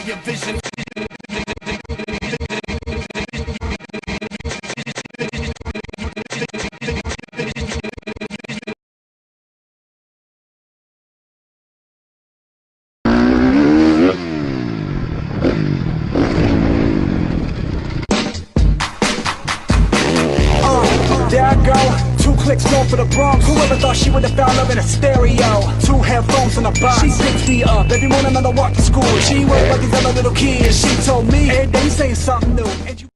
your vision. There I go, 2 clicks north for the Bronx. Whoever thought she would've found love in a stereo? 2 headphones in a box. She picks me up every morning on the walk to school. She worked like these other little kids. She told me every day you saying something new.